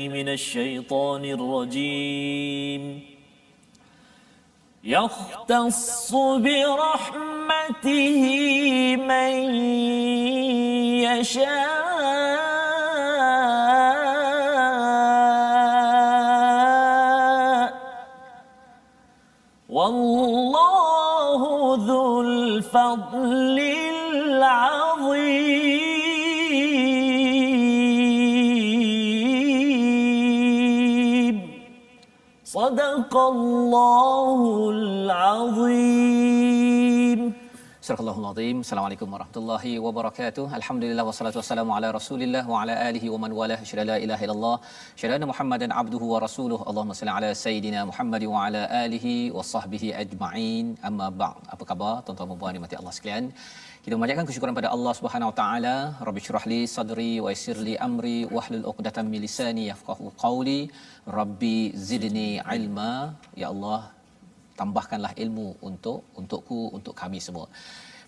من الشيطان الرجيم يختص برحمته من يشاء والله ذو الفضل العظيم صدق الله العظيم. Surahul Azim. Assalamualaikum warahmatullahi wabarakatuh. Alhamdulillah wassalatu wassalamu ala Rasulillah wa ala alihi wa man walah. Syada la ilaha illallah, syada anna Muhammadan abduhu wa rasuluhu. Allahumma salli ala sayidina Muhammad wa ala alihi wa sahbihi ajma'in. Amma ba'd. Apa khabar tuan-tuan dan puan dimati Allah sekalian? Kita memanjatkan kesyukuran pada Allah Subhanahu wa taala. Rabbi shrah li sadri wa yassir li amri wahlul 'uqdatam min lisani yafqahu qawli. Rabbi zidni ilma. Ya Allah, tambahkanlah ilmu untukku, untuk kami semua.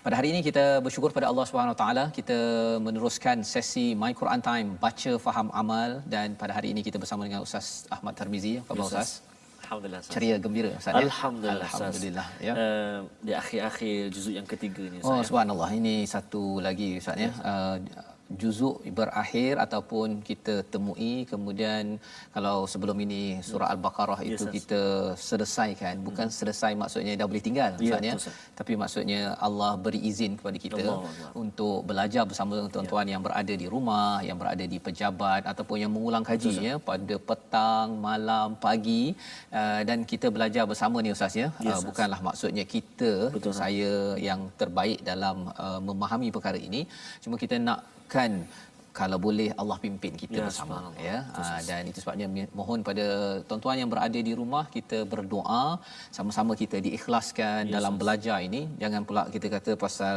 Pada hari ini kita bersyukur pada Allah Subhanahu Wa Taala, kita meneruskan sesi My Quran Time, baca faham amal, dan pada hari ini kita bersama dengan Ustaz Ahmad Tarmizi. Apa khabar Ustaz? Alhamdulillah. Ceria gembira Ustaz. Alhamdulillah. Alhamdulillah ya. Di akhir-akhir juzuk yang ketiga ni Ustaz. Oh subhanallah, ini satu lagi Ustaz ya. Juzuk berakhir ataupun kita temui, kemudian kalau sebelum ini surah Al-Baqarah itu kita selesaikan, bukan selesai maksudnya dah boleh tinggal Ustaz ya, tapi maksudnya Allah beri izin kepada kita untuk belajar bersama tuan-tuan yang berada di rumah, yang berada di pejabat ataupun yang mengulang kaji ya pada petang, malam, pagi, dan kita belajar bersama ni Ustaz ya. Bukanlah maksudnya kita saya yang terbaik dalam memahami perkara ini, cuma kita nak kan kalau boleh Allah pimpin kita bersama ya. Dan itu sebabnya mohon pada tuan-tuan yang berada di rumah, kita berdoa sama-sama, kita diikhlaskan dalam belajar ini. Jangan pula kita kata pasal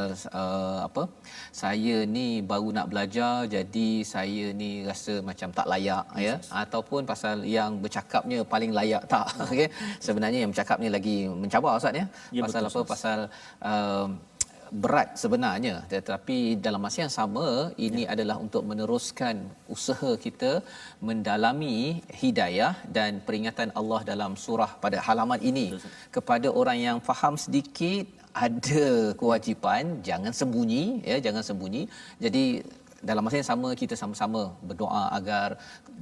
saya ni baru nak belajar jadi saya ni rasa macam tak layak ya, ataupun pasal yang bercakapnya paling layak tak. Okey, sebenarnya yang bercakapnya lagi mencabar Ustaz ya. Pasal apa? Pasal berat sebenarnya, tetapi dalam masa yang sama ini adalah untuk meneruskan usaha kita mendalami hidayah dan peringatan Allah dalam surah pada halaman ini. Kepada orang yang faham sedikit, ada kewajipan jangan sembunyi ya, jangan sembunyi. Jadi dalam masa yang sama kita sama-sama berdoa agar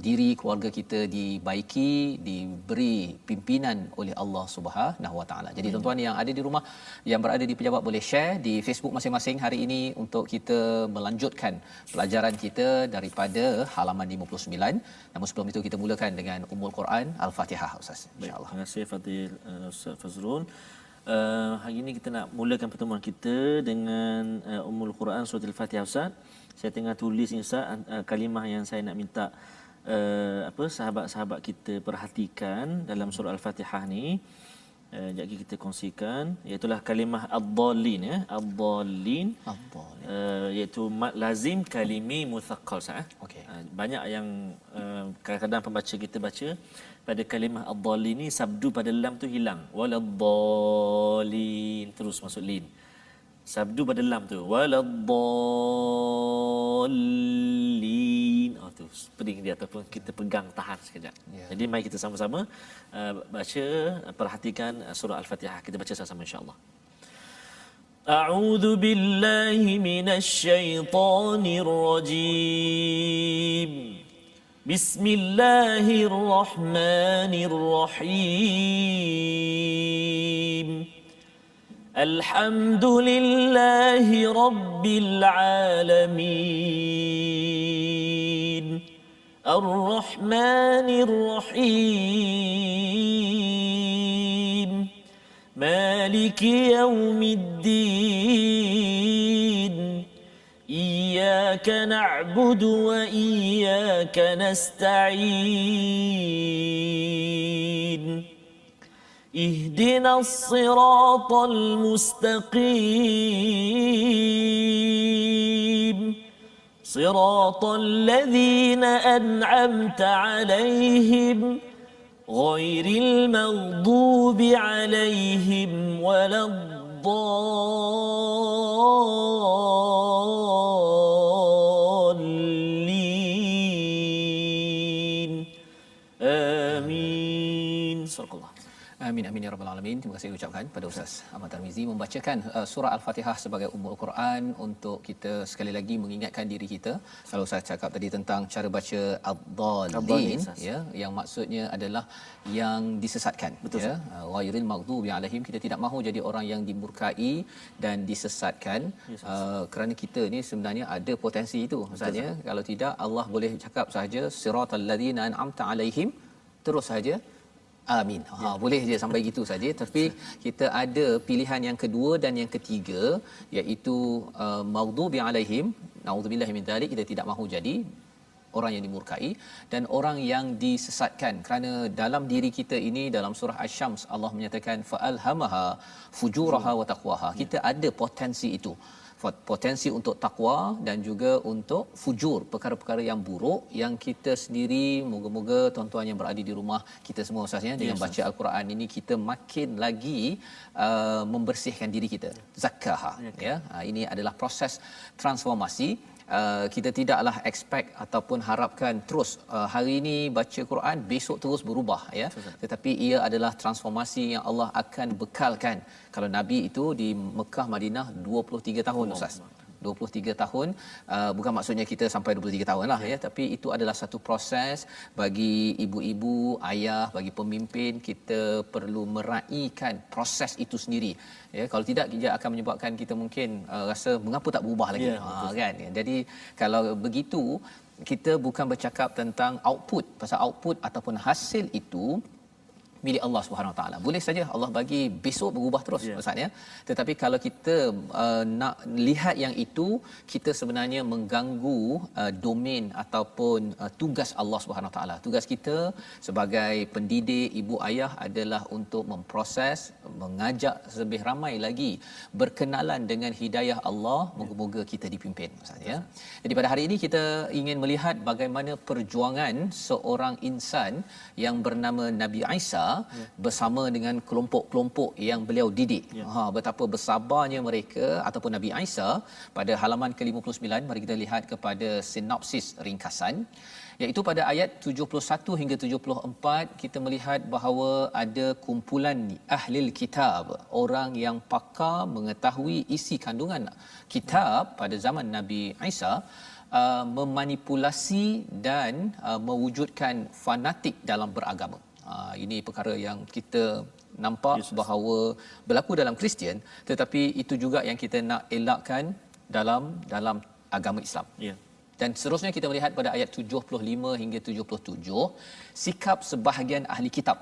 diri keluarga kita dibaiki, diberi pimpinan oleh Allah Subhanahu Wa Taala. Jadi tuan-tuan yang ada di rumah, yang berada di pejabat, boleh share di Facebook masing-masing hari ini untuk kita melanjutkan pelajaran kita daripada halaman 59. Namun sebelum itu kita mulakan dengan Ummul Quran Al-Fatihah Ustaz. Insya-Allah. Terima kasih Fadil Ustaz Fazrul. Hari ini kita nak mulakan pertemuan kita dengan Ummul Quran Surah Al-Fatihah Ustaz. Saya tengah tulis ni Ustaz kalimah yang saya nak minta sahabat-sahabat kita perhatikan dalam surah Al-Fatihah ni. Jap kita kongsikan, iaitu kalimah ad-dallin ya, ad-dallin, iaitu mad lazim kalimi muthaqqal Ustaz. Okey. Banyak yang kadang-kadang pembaca kita baca pada kalimah ad-dallin ni sabdu pada lam tu hilang, waladdallin terus masuk lin. Sabdu pada lam tu waladdallin, tu peding dia ataupun kita pegang tahan sekejap. Jadi mari kita sama-sama baca, perhatikan surah Al-Fatihah. Kita baca sama-sama insya-Allah. A'udzu billahi minasy syaithanir rajim. Bismillahirrahmanirrahim. الحمد لله رب العالمين الرحمن الرحيم مالك يوم الدين إياك نعبد وإياك نستعين اهدنا الصراط المستقيم صراط الذين أنعمت عليهم غير المغضوب عليهم ولا الضالين Amin amin ya rabbal alamin. Terima kasih ucapkan pada Ustaz Ahmad Tarmizi membacakan surah Al-Fatihah sebagai ummul Quran untuk kita sekali lagi mengingatkan diri kita. Kalau saya cakap tadi tentang cara baca ad-dallin ya, yang maksudnya adalah yang disesatkan. Betul, ya. Ghairil maghdubi alaihim, kita tidak mahu jadi orang yang dimurkai dan disesatkan. Kerana kita ni sebenarnya ada potensi itu Ustaz ya. Kalau tidak Allah boleh cakap sahaja siratal ladzina an'amta alaihim terus saja amin. Boleh je sampai gitu saja, tapi kita ada pilihan yang kedua dan yang ketiga, iaitu maghdubi alaihim, naudzubillahi min dzalik, kita tidak mahu jadi orang yang dimurkai dan orang yang disesatkan. Kerana dalam diri kita ini, dalam surah Asy-Syams Allah menyatakan fa'alhamaha fujuraha wa taqwaha. Kita ada potensi itu, potensi untuk takwa dan juga untuk fujur, perkara-perkara yang buruk yang kita sendiri, moga-moga tuan-tuan yang berada di rumah, kita semua Ustaznya, dengan baca Al-Quran ini kita makin lagi membersihkan diri kita, zakkaha ya. Ini adalah proses transformasi. Kita tidaklah expect ataupun harapkan terus hari ini baca Quran, besok terus berubah ya. Tetapi ia adalah transformasi yang Allah akan bekalkan. Kalau Nabi itu di Mekah Madinah 23 tahun Ustaz. 23 tahun, bukan maksudnya kita sampai 23 tahun lah ya, tapi itu adalah satu proses bagi ibu-ibu, ayah, bagi pemimpin. Kita perlu meraihkan proses itu sendiri ya. Kalau tidak, dia akan menyebabkan kita mungkin rasa mengapa tak berubah lagi kan. Jadi kalau begitu, kita bukan bercakap tentang output, pasal output ataupun hasil itu milik Allah Subhanahu Wa Taala. Boleh saja Allah bagi besok berubah terus Ustaz ya. Tetapi kalau kita nak lihat yang itu, kita sebenarnya mengganggu domain ataupun tugas Allah Subhanahu Wa Taala. Tugas kita sebagai pendidik, ibu ayah adalah untuk memproses, mengajak lebih ramai lagi berkenalan dengan hidayah Allah. Moga-moga kita dipimpin Ustaz ya. Jadi pada hari ini kita ingin melihat bagaimana perjuangan seorang insan yang bernama Nabi Isa bersama dengan kelompok-kelompok yang beliau didik. Betapa bersabarnya mereka ataupun Nabi Isa. Pada halaman ke-59 mari kita lihat kepada sinopsis ringkasan, iaitu pada ayat 71 hingga 74 kita melihat bahawa ada kumpulan ahlil kitab, orang yang pakar mengetahui isi kandungan kitab pada zaman Nabi Isa, memanipulasi dan mewujudkan fanatik dalam beragama. Ini perkara yang kita nampak bahawa berlaku dalam Kristian, tetapi itu juga yang kita nak elakkan dalam agama Islam. Dan seterusnya kita melihat pada ayat 75 hingga 77, sikap sebahagian ahli kitab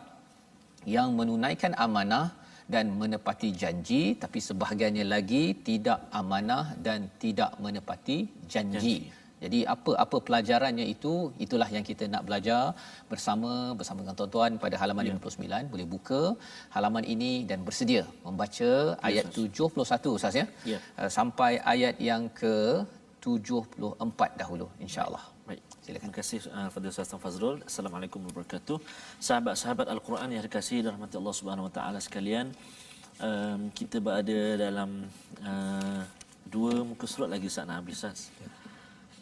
yang menunaikan amanah dan menepati janji, tapi sebahagiannya lagi tidak amanah dan tidak menepati janji. Jadi apa pelajarannya itu, itulah yang kita nak belajar bersama dengan tuan-tuan pada halaman 59. Boleh buka halaman ini dan bersedia membaca ayat 71 Ustaz ya. Sampai ayat yang ke 74 dahulu insya-Allah. Baik. Silakan. Terima kasih Fadil Ustaz Fazrul. Assalamualaikum warahmatullahi wabarakatuh. Sahabat-sahabat Al-Quran yang dikasihi dan rahmati Allah Subhanahu wa taala sekalian, kita berada dalam dua muka surat lagi Ustaz nak habis Ustaz.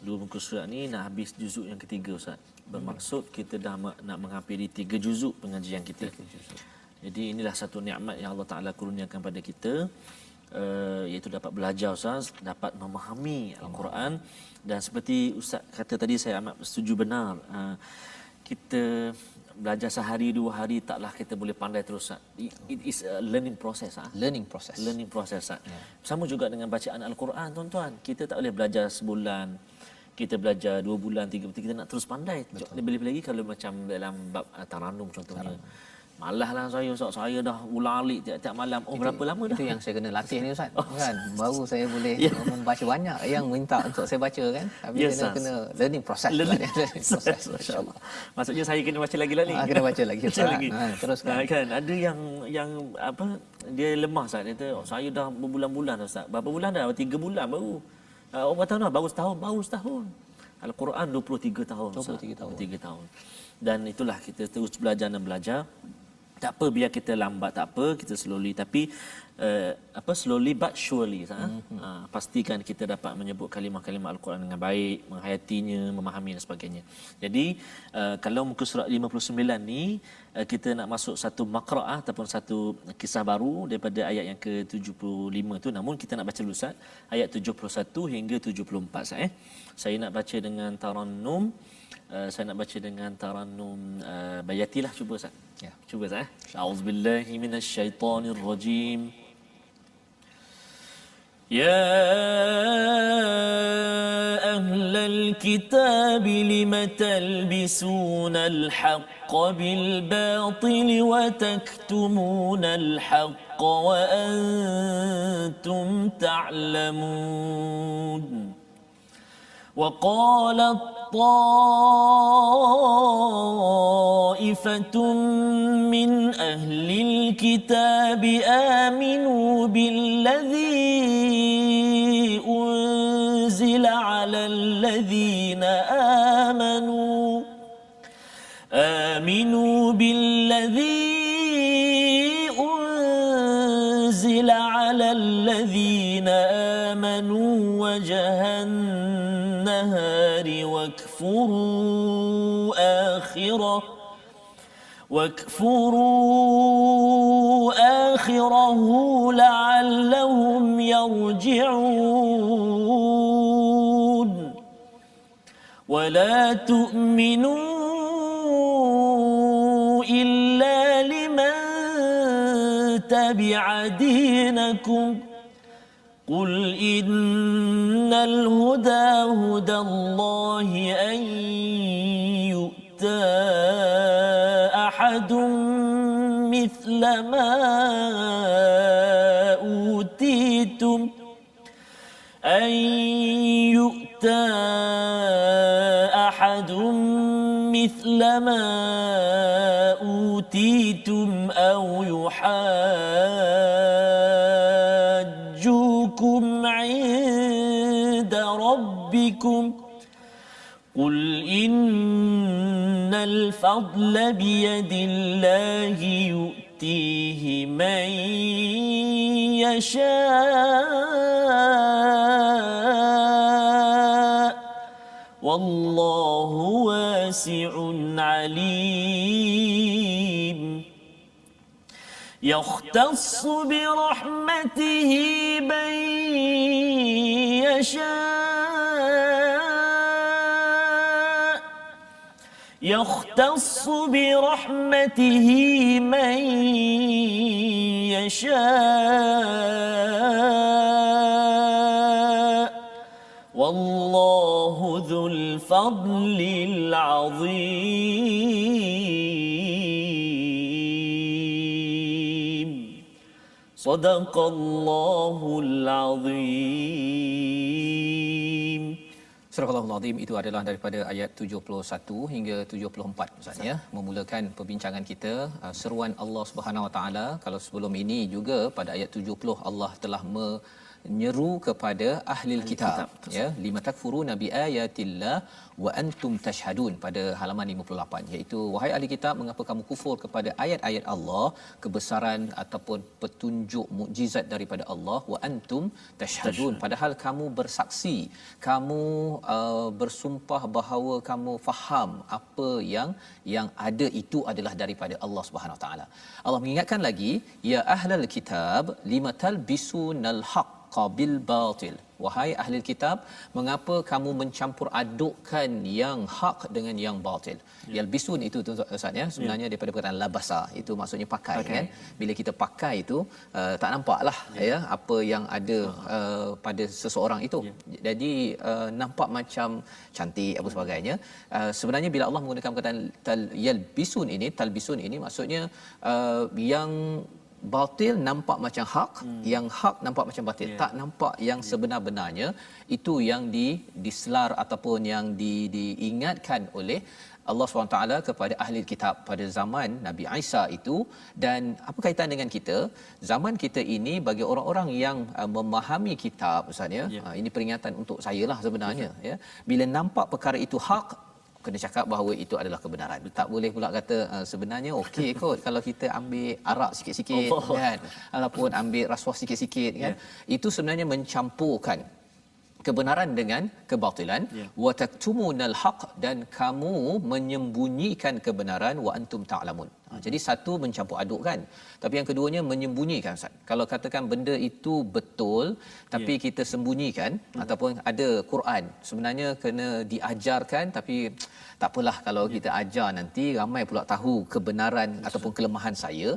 Dua muka surat ni nak habis juzuk yang ketiga Ustaz. Bermaksud kita dah nak menghampiri 3 juzuk pengajian kita. Jadi inilah satu nikmat yang Allah Taala kurniakan pada kita, iaitu dapat belajar Ustaz, dapat memahami Al-Quran. Dan seperti Ustaz kata tadi, saya amat setuju benar. Kita belajar sehari 2 hari taklah kita boleh pandai terus Ustaz. It is a learning process. Learning process Ustaz. Sama juga dengan bacaan Al-Quran tuan-tuan. Kita tak boleh belajar sebulan, kita belajar 2 bulan, 3 bulan, kita nak terus pandai. Lebih-lebih lagi kalau macam dalam bab Taranum contohnya. Malahlah saya dah ulang-alik tiap-tiap malam. Berapa lama dah? Itu yang saya kena latih ni Ustaz. Kan baru saya boleh membaca. Banyak yang minta untuk saya baca kan. Tapi kena learning process. Masya-Allah. Maksudnya saya kena baca lagi lah ni. Kena baca lagi Ustaz. Teruskan. Kan ada yang apa, dia lemah Ustaz. Dia kata saya dah berbulan-bulan Ustaz. Berapa bulan dah? 3 bulan baru. Berapa tahun dah? Baru setahun. Al-Quran 23 tahun. 23 tahun. Dan itulah kita terus belajar dan belajar. tak apa, biar kita lambat, tak apa, kita slowly, tapi slowly but surely, pastikan kita dapat menyebut kalimah-kalimah Al-Quran dengan baik, menghayatinya, memahami dan sebagainya. Jadi kalau muka surat 59 ni kita nak masuk satu maqra'ah ataupun satu kisah baru daripada ayat yang ke-75 tu, namun kita nak baca dulu Ustaz ayat 71 hingga 74 Ustaz. Saya nak baca dengan tarannum. Saya nak baca dengan tarannum bayati lah, cuba Ustaz. Ya. Cuba Ustaz. A'udzubillahi minasyaitonirrajim. يا أهل الكتاب لم تلبسون الحق بالباطل وتكتمون الحق وأنتم تعلمون وقالت طائفة من أهل الكتاب آمنوا بالذي أنزل على الذين آمنوا بالذي أنزل على الذين آمنوا وجه النهار واكفروا آخره لعلهم يرجعون ولا تؤمنوا إلا لمن تبع دينكم قل إن الهدى هدى الله أن يؤتى أحد مثل ما أوتيتم أو يحاجوكم عند ربكم قل إن الفضل بيد الله يؤتيه من يشاء والله واسع عليم يختص برحمته من يشاء يختص برحمته من يشاء والله ذو الفضل العظيم صدق الله العظيم. Surah Al-Azim itu adalah daripada ayat 71 hingga 74 Ustaz ya, memulakan perbincangan kita seruan Allah Subhanahu Wa Taala. Kalau sebelum ini juga pada ayat 70 Allah telah menyeru kepada ahli kitab ya, lima takfuruna bi ayatillah wa antum tashhadun pada halaman 58, iaitu wahai ahli kitab, mengapa kamu kufur kepada ayat-ayat Allah, kebesaran ataupun petunjuk mukjizat daripada Allah, wa antum tashhadun, padahal kamu bersaksi, kamu bersumpah bahawa kamu faham apa yang ada itu adalah daripada Allah Subhanahu Wa Taala. Allah mengingatkan lagi, ya ahlal kitab lima talbisunal haqq bil batil, wahai ahli kitab, mengapa kamu mencampur adukkan yang hak dengan yang batil. Yalbisun itu Ustaz ya, sebenarnya daripada perkataan labasa, itu maksudnya pakai kan. Bila kita pakai itu tak nampaklah ya apa yang ada pada seseorang itu. Jadi nampak macam cantik apa sebagainya. Sebenarnya bila Allah menggunakan perkataan talbisun ini maksudnya yang batil nampak macam hak, yang hak nampak macam batil, tak nampak yang sebenar-benarnya. Itu yang diselar ataupun yang diingatkan oleh Allah SWT kepada ahli kitab pada zaman Nabi Isa itu. Dan apa kaitan dengan kita? Zaman kita ini bagi orang-orang yang memahami kitab Ustaz ya, ini peringatan untuk saya lah sebenarnya ya. Bila nampak perkara itu hak, kena cakap bahawa itu adalah kebenaran. Tak boleh pula kata sebenarnya okey kot kalau kita ambil arak sikit-sikit kan, ataupun ambil rasuah sikit-sikit kan. Itu sebenarnya mencampurkan kebenaran dengan kebatilan. Wa taktumunal haq, dan kamu menyembunyikan kebenaran wa antum ta'lamun. Jadi satu mencampur adukkan, tapi yang keduanya menyembunyikan, Ustaz. Kalau katakan benda itu betul tapi kita sembunyikan, ataupun ada Quran sebenarnya kena diajarkan, tapi tak apalah kalau kita ajar nanti ramai pula tahu kebenaran ataupun kelemahan saya.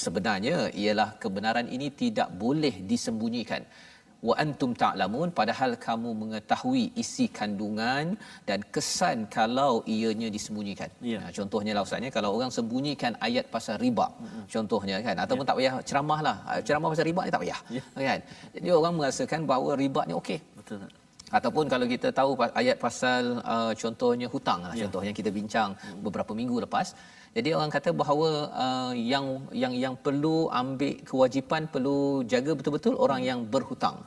Sebenarnya ialah kebenaran ini tidak boleh disembunyikan. Wa antum ta'lamun, padahal kamu mengetahui isi kandungan dan kesan kalau ianya disembunyikan. Contohnya lah Ustaz, kalau orang sembunyikan ayat pasal riba, contohnya kan, ataupun tak payah ceramahlah, ceramah pasal riba ni tak payah, kan. Jadi orang merasakan bahawa riba ni okey. Betul tak? Ataupun kalau kita tahu ayat pasal contohnya hutang lah, contohnya kita bincang beberapa minggu lepas. Jadi orang kata bahawa yang perlu ambil kewajipan, perlu jaga betul-betul orang yang berhutang.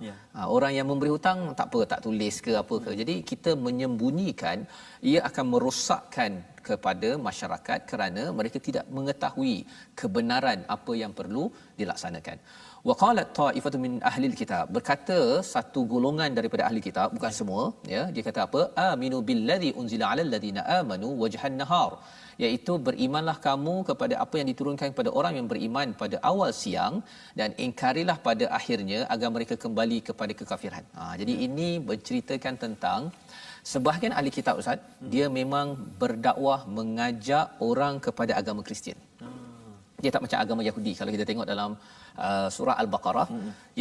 Orang yang memberi hutang tak apa, tak tulis ke apa ke. Jadi kita menyembunyikan, ia akan merosakkan kepada masyarakat kerana mereka tidak mengetahui kebenaran apa yang perlu dilaksanakan. Wa qalat ta'ifatun min ahli alkitab, berkata satu golongan daripada ahli kitab, bukan semua ya, dia kata apa? Aminu billazi unzila 'alal ladina amanu wajhan nahar, iaitu berimanlah kamu kepada apa yang diturunkan kepada orang yang beriman pada awal siang, dan ingkarilah pada akhirnya agar mereka kembali kepada kekafiran. Jadi ini berceritakan tentang sebahagian ahli kitab, Ustaz, dia memang berdakwah mengajak orang kepada agama Kristian. Dia tak macam agama Yahudi. Kalau kita tengok dalam surah Al-Baqarah,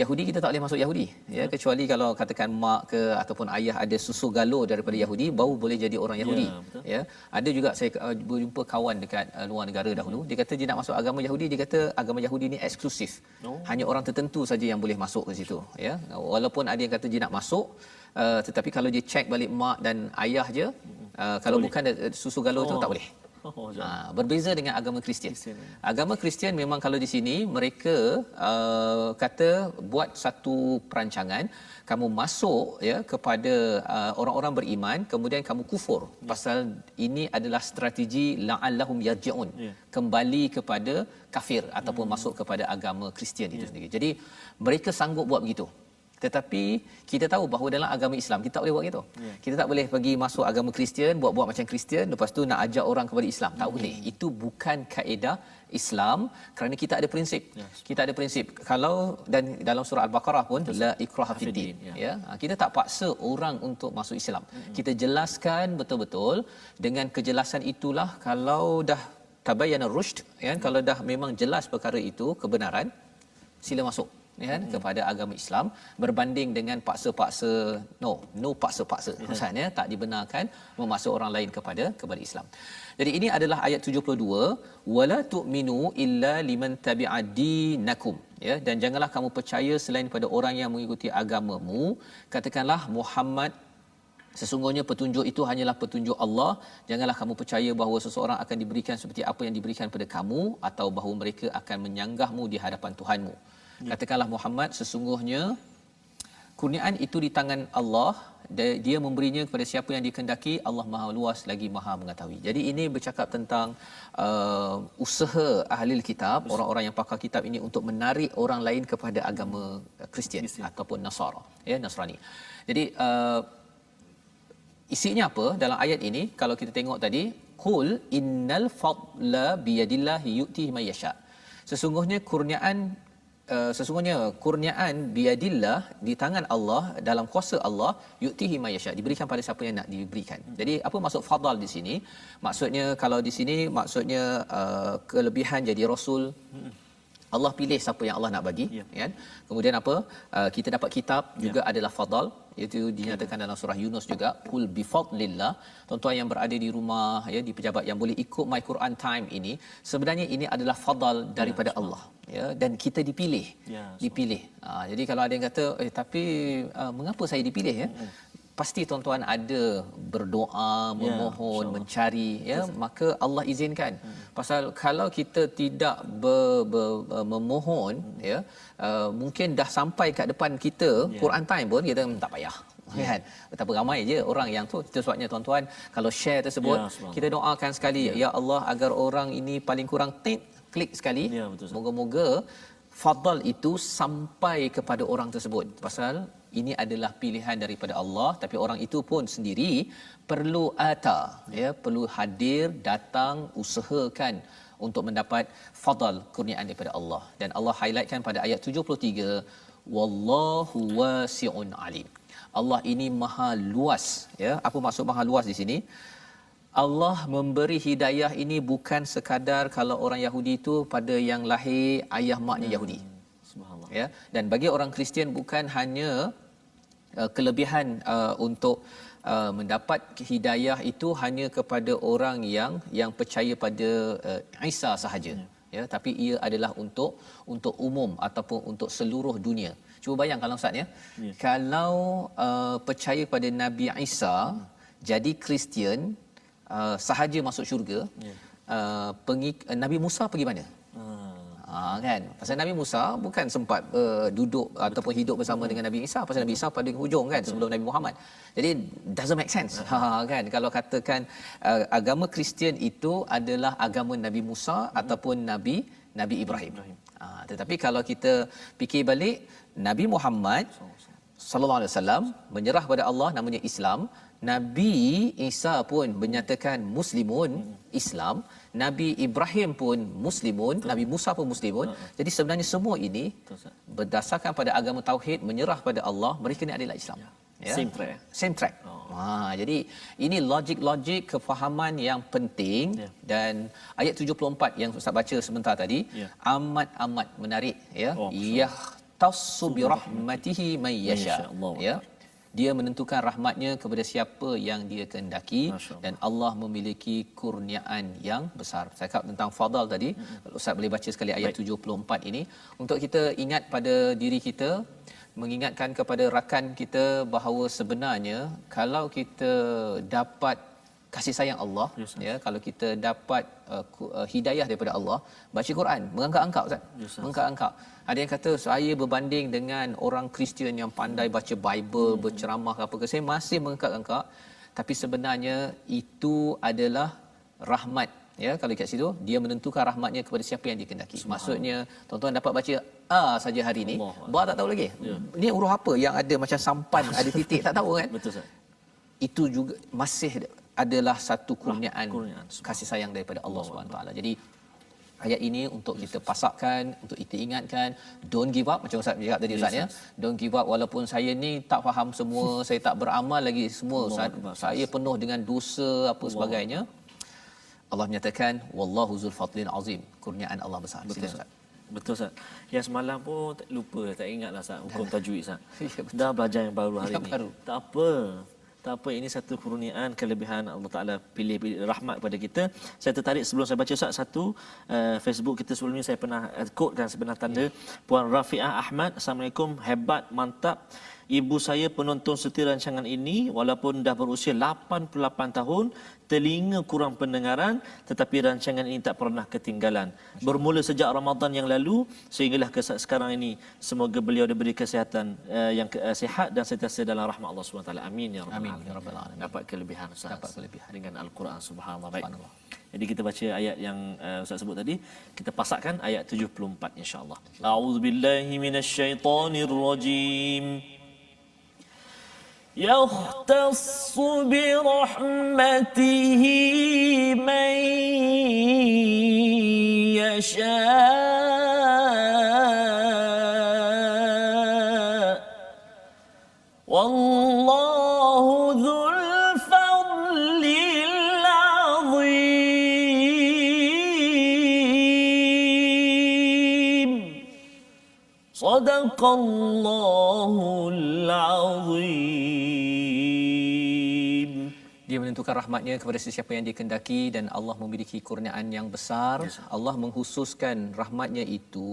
Yahudi kita tak boleh masuk Yahudi ya, kecuali kalau katakan mak ke ataupun ayah ada susu galur daripada Yahudi, baru boleh jadi orang Yahudi ya. Ada juga saya berjumpa kawan dekat luar negara dahulu, dia kata dia nak masuk agama Yahudi, dia kata agama Yahudi ni eksklusif. Hanya orang tertentu saja yang boleh masuk ke situ ya. Walaupun ada yang kata dia nak masuk, tetapi kalau dia cek balik mak dan ayah je, kalau boleh. Bukan susu galur tu tak boleh. Berbeza dengan agama Kristian. Agama Kristian memang kalau di sini mereka kata buat satu perancangan, kamu masuk ya kepada orang-orang beriman, kemudian kamu kufur, pasal ini adalah strategi la'allahum yarji'un, kembali kepada kafir ataupun masuk kepada agama Kristian itu sendiri. Jadi mereka sanggup buat begitu. Tetapi kita tahu bahawa dalam agama Islam kita tak boleh buat gitu. Kita tak boleh pergi masuk agama Kristian, buat-buat macam Kristian, lepas tu nak ajak orang kepada Islam. Tak boleh. Itu bukan kaedah Islam, kerana kita ada prinsip. Kita ada prinsip. Kalau dan dalam surah Al-Baqarah pun la ikraha fid din ya. Kita tak paksa orang untuk masuk Islam. Kita jelaskan betul-betul, dengan kejelasan itulah kalau dah tabayyana rushd ya, kalau dah memang jelas perkara itu kebenaran, sila masuk ya, kepada agama Islam, berbanding dengan paksa-paksa. No paksa-paksa. Maksudnya tak dibenarkan memaksa orang lain kepada Islam. Jadi ini adalah ayat 72, wala tu'minu illa liman tabi'a dinakum ya, dan janganlah kamu percaya selain pada orang yang mengikuti agamamu. Katakanlah Muhammad, sesungguhnya petunjuk itu hanyalah petunjuk Allah. Janganlah kamu percaya bahawa seseorang akan diberikan seperti apa yang diberikan pada kamu, atau bahawa mereka akan menyanggahmu di hadapan Tuhanmu. Katakanlah Muhammad, sesungguhnya kurniaan itu di tangan Allah, dia memberinya kepada siapa yang dikehendaki. Allah Maha luas lagi Maha mengetahui. Jadi ini bercakap tentang usaha ahli kitab, orang-orang yang pakar kitab ini untuk menarik orang lain kepada agama Kristian ataupun Nasara ya, Nasrani. Jadi isinya apa dalam ayat ini? Kalau kita tengok tadi, qul innal fadla biyadillahi yu'tihi may yasha. Sesungguhnya kurniaan biadillah, di tangan Allah, dalam kuasa Allah, yu'tihi may yasha, diberikan pada siapa yang nak diberikan. Jadi apa maksud fadal di sini? Maksudnya kalau di sini maksudnya kelebihan jadi rasul. Allah pilih siapa yang Allah nak bagi kan. Kemudian apa? Kita dapat kitab juga adalah fadal. Itu dinyatakan dalam surah Yunus juga, qul bi fadlillah. Tuan-tuan yang berada di rumah ya, di pejabat yang boleh ikut My Quran Time ini, sebenarnya ini adalah fadal daripada Allah ya, dan kita dipilih. Jadi kalau ada yang kata tapi mengapa saya dipilih ya? Pasti tuan-tuan ada berdoa, memohon, mencari ya, maka Allah izinkan. Pasal kalau kita tidak memohon ya, mungkin dah sampai kat depan kita Quran Time pun kita tak payah kan. Betapa ramai je orang yang tu. Itu sebabnya tuan-tuan kalau share tersebut kita doakan sekali ya Allah agar orang ini paling kurang klik sekali. Moga-moga fadal itu sampai kepada orang tersebut. Pasal ini adalah pilihan daripada Allah, tapi orang itu pun sendiri perlu perlu hadir, datang, usahakan untuk mendapat fadal kurniaan daripada Allah. Dan Allah highlightkan pada ayat 73, wallahu wasi'un alim. Allah ini maha luas, ya. Apa maksud maha luas di sini? Allah memberi hidayah ini bukan sekadar kalau orang Yahudi itu pada yang lahir ayah maknya Yahudi. Subhanallah. Ya, dan bagi orang Kristian bukan hanya kelebihan untuk mendapat hidayah itu hanya kepada orang yang percaya pada Isa sahaja. Ya, tapi ia adalah untuk umum ataupun untuk seluruh dunia. Cuba bayangkan Ustaz ya. Kalau percaya pada Nabi Isa jadi Kristian sahaja masuk syurga, Nabi Musa pergi mana? Kan, pasal Nabi Musa bukan sempat duduk ataupun hidup bersama dengan Nabi Isa, pasal Nabi Isa pada hujung kan sebelum Nabi Muhammad. Jadi doesn't make sense. Kan, kalau katakan agama Kristian itu adalah agama Nabi Musa ataupun Nabi Ibrahim. Tetapi kalau kita fikir balik, Nabi Muhammad sallallahu alaihi wasallam menyerah pada Allah, namanya Islam. Nabi Isa pun menyatakan muslimun, Islam. Nabi Ibrahim pun muslimun, Nabi Musa pun muslimun. Jadi sebenarnya semua ini berdasarkan pada agama tauhid, menyerah pada Allah, mereka ni adalah Islam. Ya. Same track. Jadi ini logik kefahaman yang penting. Dan ayat 74 yang Ustaz baca sebentar tadi amat menarik ya. Yahtassu bi rahmatihi may yasha. Ya. Dia menentukan rahmatnya kepada siapa yang dia kehendaki, dan Allah memiliki kurniaan yang besar. Saya cakap tentang fadal tadi. Ustaz boleh baca sekali ayat 74 ini untuk kita ingat pada diri kita, mengingatkan kepada rakan kita bahawa sebenarnya kalau kita dapat kasih sayang Allah, ya, kalau kita dapat hidayah daripada Allah, baca Quran, mengangkat-angkat Ustaz. Mengangkat-angkat. Ada yang kata saya berbanding dengan orang Kristian yang pandai baca Bible, berceramah apa ke, saya masih mengangkat-angkat. Tapi sebenarnya itu adalah rahmat. Ya, kalau kat situ dia menentukan rahmatnya kepada siapa yang dikehendaki. Maksudnya tuan-tuan dapat baca saja hari ini, ba tak tahu lagi. Ni huruf apa yang ada macam sampan, ada titik, tak tahu kan? Betul Ustaz. Itu juga masih adalah satu kurniaan kasih sayang daripada Allah SWT. Jadi ayat ini untuk kita pasakkan, untuk kita ingatkan, don't give up macam Ustaz cakap tadi Ustaz ya. Don't give up walaupun saya ni tak faham semua, saya tak beramal lagi semua Ustaz. Saya penuh dengan dosa apa sebagainya. Allah menyatakan wallahu zul fadlin azim, kurniaan Allah besar. Betul Ustaz. Betul Ustaz. Yang semalam pun lupa, tak ingatlah Ustaz hukum tajwid Ustaz. Dah belajar yang baru hari ini. Tak apa. Tak apa, ini satu kurniaan, kelebihan Allah Ta'ala pilih rahmat kepada kita. Saya tertarik sebelum saya baca Ustaz satu Facebook kita sebelum ni, saya pernah quote kan sebenar tanda Puan Rafi'ah Ahmad. Assalamualaikum, hebat, mantap. Ibu saya penonton setia rancangan ini walaupun dah berusia 88 tahun, telinga kurang pendengaran, tetapi rancangan ini tak pernah ketinggalan. Bermula sejak Ramadan yang lalu sehinggalah ke sekarang ini. Semoga beliau diberi kesihatan yang sihat dan sentiasa dalam rahmat Allah SWT. Amin ya rabbal alamin. Dapat kelebihan Ustaz. Dapat kelebihan dengan Al-Quran. Subhanallah. Baik. Jadi kita baca ayat yang Ustaz sebut tadi, kita pasakkan ayat 74 insya-Allah. A'udzubillahi minasyaitonirrajim. يختص برحمته من يشاء والله ذو الفضل العظيم صدق الله العظيم. Dia menentukan rahmatnya kepada sesiapa yang dikehendaki, dan Allah memiliki kurniaan yang besar. Allah mengkhususkan rahmatnya itu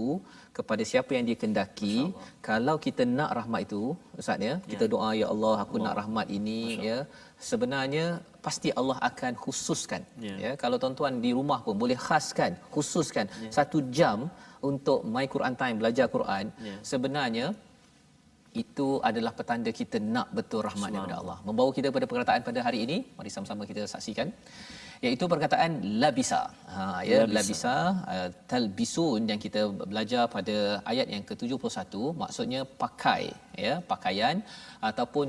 kepada siapa yang dikehendaki. Kalau kita nak rahmat itu Ustaz ya, kita doa ya Allah aku nak rahmat ini ya, sebenarnya pasti Allah akan khususkan. Ya, kalau tuan-tuan di rumah pun boleh khaskan, khususkan 1 jam untuk My Quran Time, belajar Quran. Sebenarnya itu adalah petanda kita nak betul rahmat daripada Allah. Membawa kita pada perkataan pada hari ini, mari sama-sama kita saksikan, iaitu perkataan labisa. Labisa, talbisun yang kita belajar pada ayat yang ke-71, maksudnya pakai, ya, pakaian ataupun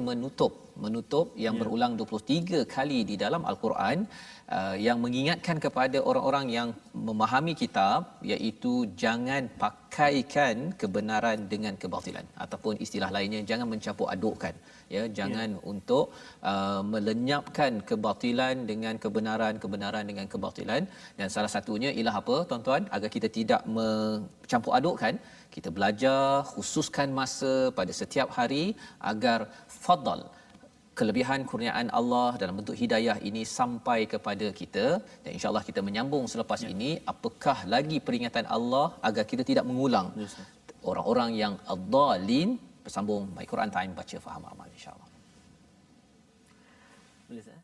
menutup yang berulang 23 kali di dalam al-Quran, yang mengingatkan kepada orang-orang yang memahami kitab, iaitu jangan pakaikan kebenaran dengan kebatilan, ataupun istilah lainnya jangan mencampur adukkan, ya, jangan untuk melenyapkan kebatilan dengan kebenaran dengan kebatilan. Dan salah satunya ialah apa, tuan-tuan, agar kita tidak mencampur adukkan, kita belajar khususkan masa pada setiap hari agar fadal, kelebihan kurniaan Allah dalam bentuk hidayah ini sampai kepada kita. Dan insya-Allah kita menyambung selepas ini apakah lagi peringatan Allah agar kita tidak mengulang orang-orang yang ad-dallin. Bersambung My Quran Time, baca faham amal, insya-Allah. Boleh tak?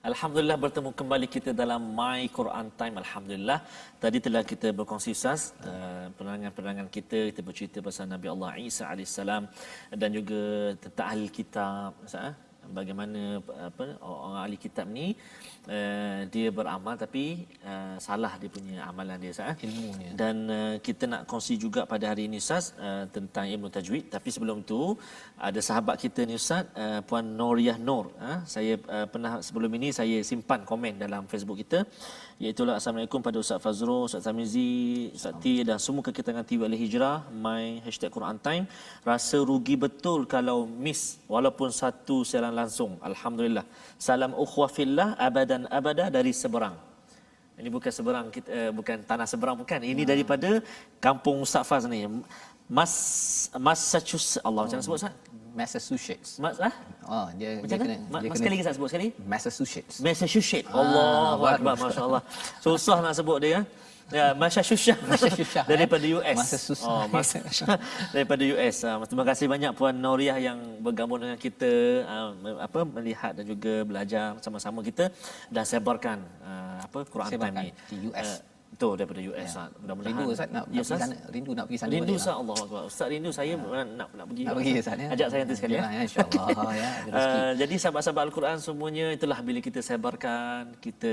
Alhamdulillah, bertemu kembali kita dalam My Quran Time. Alhamdulillah, tadi telah kita berkongsi Ustaz penerangan-penerangan kita bercerita pasal Nabi Allah Isa AS dan juga tentang ahli kitab, Ustaz, bagaimana orang ahli kitab ni dia beramal tapi salah dia punya amalan dia, Ustaz, ilmunya. Dan kita nak kongsi juga pada hari ini, Ustaz, tentang ilmu tajwid. Tapi sebelum itu ada sahabat kita ni, Ustaz, Puan Noriah Nur. Saya pernah sebelum ini saya simpan komen dalam Facebook kita, iaitu Assalamualaikum pada Ustaz Fazrul, Ustaz Tamizi, Ustaz T dan semua kekitangan TV Al-Hijrah, my #Quran Time. Rasa rugi betul kalau miss walaupun satu siaran langsung. Alhamdulillah. Salam ukhwah fillah abadan abada dari seberang. Ini bukan seberang kita, bukan tanah seberang, bukan. Ini daripada kampung Ustaz Faz ni. Massachusetts. Allah, macam mana sebut, Ustaz? Massachusetts. Dia kena sekali lagi, Ustaz, sebut sekali. Massachusetts. Allahu akbar, masya-Allah. Susah nak sebut dia. Ya, Massachusetts daripada US. Daripada US. Terima kasih banyak Puan Noriah yang bergabung dengan kita, melihat dan juga belajar sama-sama kita dan sebarkan Quran Time ni di US. Betul, daripada US. Ya. Mudah-mudahan rindu Ustaz nak pergi sana, rindu nak pergi sana. Rindu Ustaz, Allahu akbar. Ustaz rindu saya nak pergi. Nak pergi Ustaz, ya. Ajak saya nanti sekali, ya. Insya-Allah ya. Jadi sahabat-sahabat Al-Quran semuanya, itulah bila kita sebarkan, kita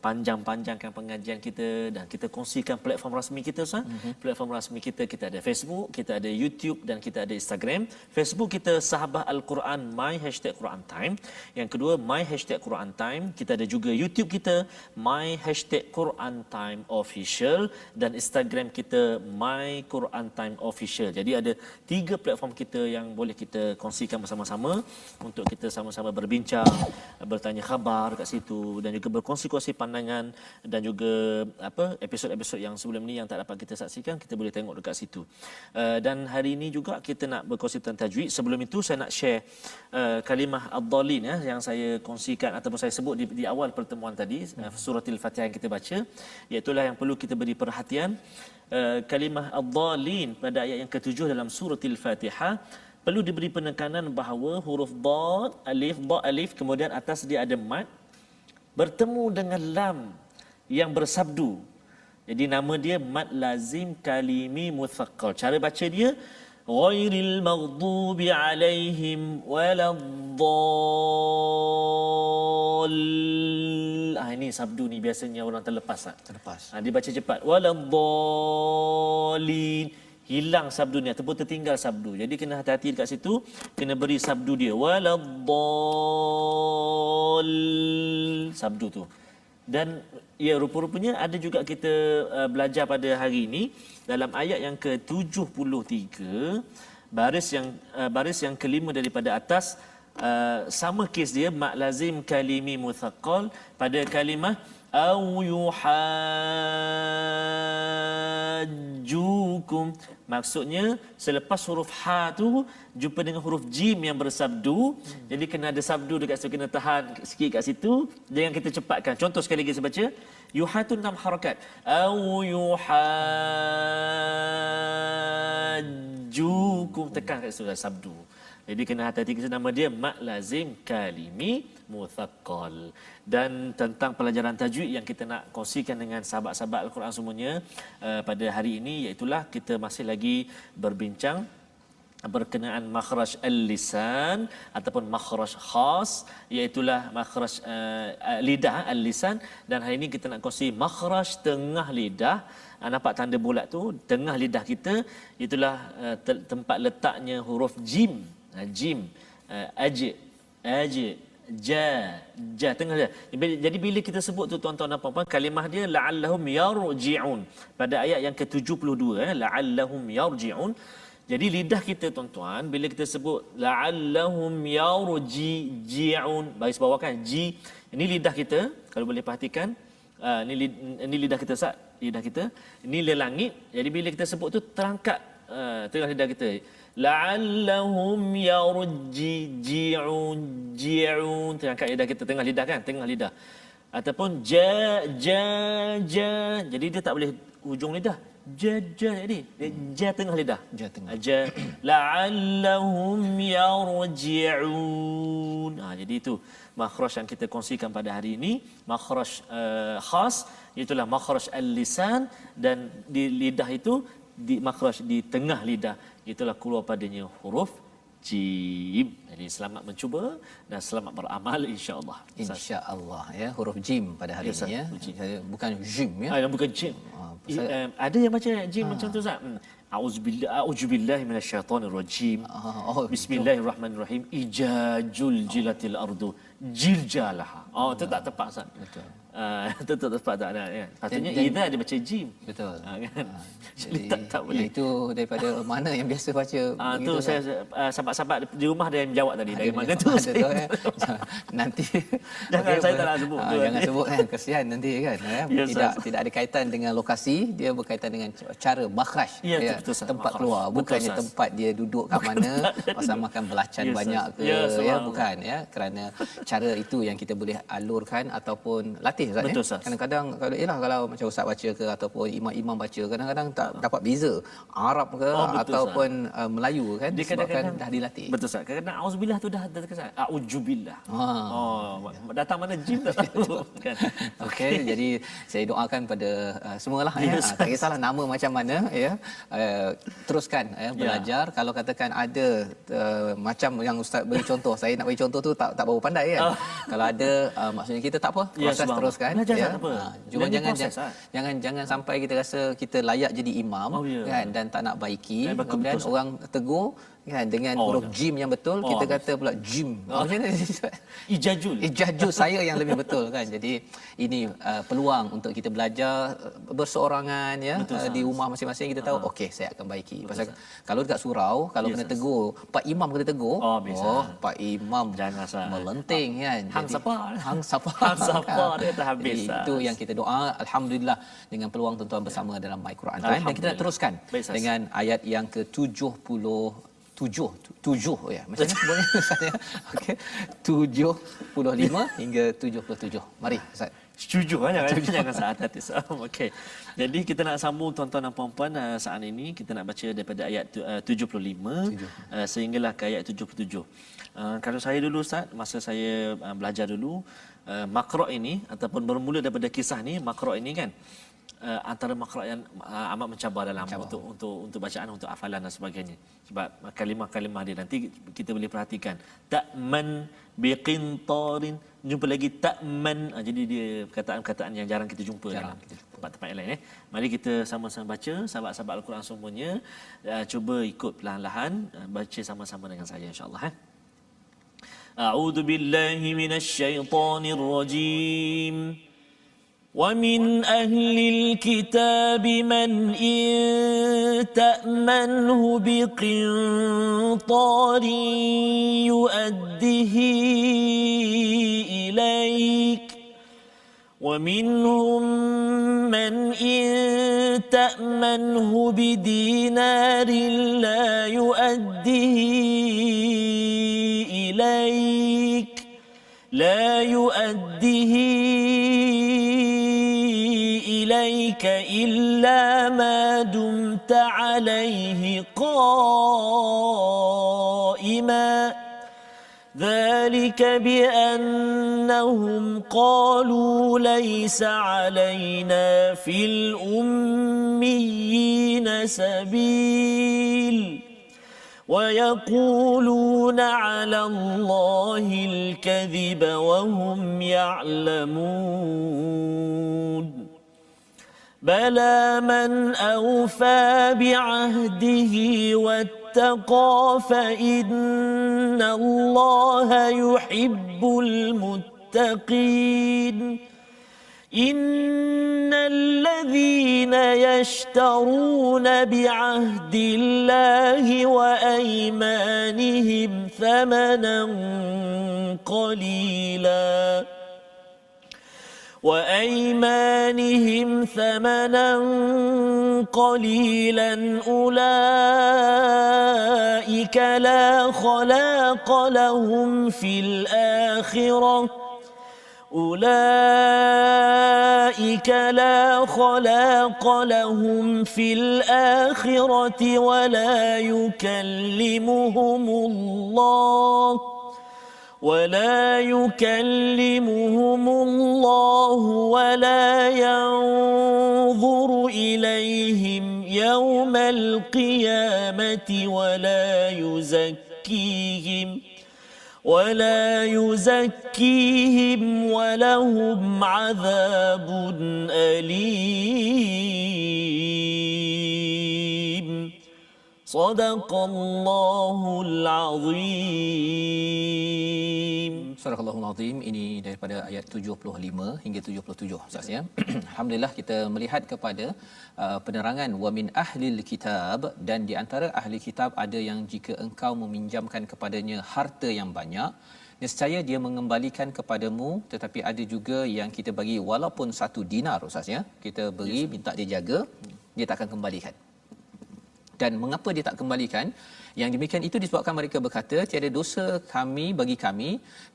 panjang-panjangkan pengajian kita dan kita kongsikan platform rasmi kita, Ustaz. Platform rasmi kita ada Facebook, kita ada YouTube dan kita ada Instagram. Facebook kita Sahabat Al-Quran My #Quran Time. Yang kedua My #Quran Time. Kita ada juga YouTube kita My #Quran Time Official dan Instagram kita My Quran Time Official. Jadi ada 3 platform kita yang boleh kita kongsikan bersama-sama untuk kita sama-sama berbincang, bertanya khabar kat situ dan juga berkongsi-kongsi pandangan dan juga episod-episod yang sebelum ni yang tak dapat kita saksikan, kita boleh tengok dekat situ. Dan hari ini juga kita nak berkongsi tentang tajwid. Sebelum itu saya nak share kalimah ad-dallin, yang saya kongsikan ataupun saya sebut di awal pertemuan tadi, surah Al-Fatihah yang kita baca, iaitu yang perlu kita beri perhatian. Kalimah ad-dallin pada ayat yang ke-7 dalam surah Al-Fatihah perlu diberi penekanan bahawa huruf dad, alif, kemudian atas dia ada mad bertemu dengan lam yang bersabdu. Jadi nama dia mad lazim kalimi mutsaqqal. Cara baca dia ghairil maghdubi alaihim waladdall. Ini sabdu ni biasanya orang terlepas. Dia baca cepat. Waladdallin. Hilang sabdu ni ataupun tertinggal sabdu. Jadi kena hati-hati dekat situ, kena beri sabdu dia. Waladdall. Sabdu tu. Dan ya, rupa-rupanya ada juga kita belajar pada hari ini dalam ayat yang ke-73, baris yang kelima daripada atas, sama kes dia mak lazim kalimi mutsaqqal pada kalimah au yuhajjukum. Maksudnya selepas huruf ha tu jumpa dengan huruf jim yang bersabdu. Jadi kena ada sabdu dekat situ, kena tahan sikit kat situ. Jangan kita cepatkan. Contoh sekali lagi saya baca. Yuha tu 6 harakat. Au yuhajjukum, tekan kat situ sabdu. Jadi kena hati-hati, kita nama dia mak lazim kalimi muthaqqal. Dan tentang pelajaran tajwid yang kita nak kongsikan dengan sahabat-sahabat Al-Quran semuanya pada hari ini, iaitulah kita masih lagi berbincang berkenaan makhraj al-lisan ataupun makhraj khas, iaitulah makhraj lidah al-lisan. Dan hari ini kita nak kongsi makhraj tengah lidah. Nampak tanda bulat tu tengah lidah kita, itulah tempat letaknya huruf jim. Jim, aj, ja tengah dia. Jadi bila kita sebut tu tuan-tuan dan puan-puan, kalimah dia la'allahum yarji'un pada ayat yang ke-72 la'allahum yarji'un. Jadi lidah kita tuan-tuan bila kita sebut la'allahum yarji'un, baris bawah kan ji, ini lidah kita kalau boleh perhatikan. Ini lidah kita Ustaz, lidah kita ini le langit. Jadi bila kita sebut tu terangkat tengah lidah kita, la'allahum yarji'un, ji'un, terangkat lidah kita tengah lidah kan, tengah lidah. Ataupun ja. Jadi dia tak boleh hujung lidah. Ja jadi ja tengah lidah. Ja la'allahum yarji'un. Jadi itu makhraj yang kita kongsikan pada hari ini, makhraj khas, itulah makhraj al-lisan. Dan di lidah itu di makhraj di tengah lidah, itulah keluar padanya huruf jim. Jadi selamat mencuba dan selamat beramal insya-Allah. Insya-Allah ya, huruf jim pada hari ini ya. Bukan jim ya. Bukan jim. Ada yang baca jim macam tu Ustaz. A'udzubillahi minasyaitonirrajim. Bismillahirrahmanirrahim. Ijajul jilatil ardu jiljalaha. Itu tak tepat Ustaz. Betul. Itu tak tepat tak ada ya. Patutnya idza dia baca jim. Betul. Kan. Jadi tak boleh. Itu daripada mana yang biasa baca begitu. Tu saya sahabat-sahabat di rumah ada yang jawab tadi dari mana tu. Nanti jangan saya tak nak sebut. Jangan sebut kan, kesian nanti kan tidak ada kaitan dengan lokasi, dia berkaitan dengan cara makhraj ya, tempat keluar, bukannya tempat dia duduk kat mana, pasal makan belacan banyak ke ya, bukan ya, kerana cara itu yang kita boleh alurkan ataupun latih Ustaz ya. Kadang-kadang kalau macam Ustaz baca ke ataupun imam-imam baca, kadang-kadang tak dapat beza Arab ke ataupun Melayu kan, disebabkan dah dilatih. Betul Ustaz. Kadang-kadang auzubillah tu dah terkesan auzubillah. Datang mana jim tak tahu kan. Okey, jadi saya doakan pada semualah ya. Tak kisahlah nama macam mana ya. Teruskan belajar. Kalau katakan ada macam yang Ustaz beri contoh, saya nak bagi contoh tu tak berapa pandai kan. Kalau ada maksudnya kita tak apa, proses teruskan ya. Cuma jangan sampai kita rasa kita layak jadi imam kan, dan tak nak baiki, kemudian orang tegur kan dengan huruf jim yang betul, kita kata pula jim. Macam mana? Ijajul saya yang lebih betul kan. Jadi ini peluang untuk kita belajar berseorangan ya, di rumah masing-masing kita tahu okey saya akan baiki. Pasal kalau dekat surau kalau kena tegur, pak imam kena tegur, pak imam jangan melenting kan. Hang sapa dia tak habis. Itu yang kita doa. Alhamdulillah dengan peluang tuan-tuan bersama dalam My Quran Time, dan kita nak teruskan dengan ayat yang ke-77 ya. Macam mana sebenarnya Ustaz ya? Okey. 75 hingga 77. Mari Ustaz. Setuju jangan saat hati. Okey. Jadi kita nak sambung tuan-tuan dan puan-puan, saat ini kita nak baca daripada ayat 75 sehinggalah ke ayat 77. Kalau saya dulu Ustaz, masa saya belajar dulu, makra ini ataupun bermula daripada kisah ni, makra ini kan antara makra yang amat mencabar dalam untuk bacaan, untuk hafalan dan sebagainya. Sebab kalimah-kalimah dia nanti kita boleh perhatikan. Ta'man biqintarin, jumpa lagi ta'man. Jadi dia perkataan-perkataan yang jarang kita jumpa dalam tempat-tempat yang lain. Mari kita sama-sama baca, sahabat-sahabat Al-Quran semuanya, cuba ikut perlahan-lahan, baca sama-sama dengan saya insya-Allah. A'udzu billahi minasyaitonir rajim. ومن أهل الكتاب من إن تأمنه بقنطار يؤده إليك ومنهم من إن تأمنه بدينار لا يؤديه إليك إلا ما دمت عليه قائما ذلك بأنهم قالوا ليس علينا في الأميين سبيل ويقولون على الله الكذب وهم يعلمون بلى من أوفى بعهده واتقى فإن الله يحب المتقين إن الذين يشترون بعهد الله وأيمانهم ثمنا قليلا أولئك لا خلاق لهم في الآخرة ولا يكلمهم الله ولا ينظر إليهم يوم القيامة ولا يزكيهم ولهم عذاب أليم صدق الله العظيم. Surah Al-Allahul Azim ini daripada ayat 75 hingga 77 Ustaz ya. Alhamdulillah kita melihat kepada penerangan wa min ahlil kitab, dan di antara ahli kitab ada yang jika engkau meminjamkan kepadanya harta yang banyak nescaya dia mengembalikan kepadamu, tetapi ada juga yang kita bagi walaupun 1 dinar Ustaz ya, kita beri minta dia jaga, dia tak akan kembalikan. Dan mengapa dia tak kembalikan? Yang demikian itu disebabkan mereka berkata, tiada dosa bagi kami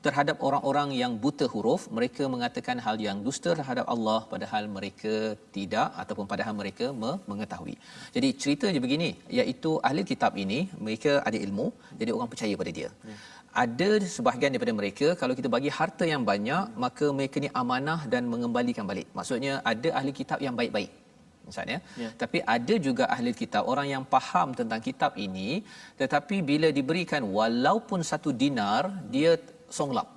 terhadap orang-orang yang buta huruf. Mereka mengatakan hal yang dusta terhadap Allah padahal mereka tidak, ataupun padahal mereka mengetahui. Jadi ceritanya begini, iaitu ahli kitab ini mereka ada ilmu, jadi orang percaya pada dia. Ada sebahagian daripada mereka kalau kita bagi harta yang banyak, maka mereka ni amanah dan mengembalikan balik. Maksudnya ada ahli kitab yang baik-baik misalnya, tapi ada juga ahli kitab orang yang faham tentang kitab ini, tetapi bila diberikan walaupun 1 dinar dia songlap.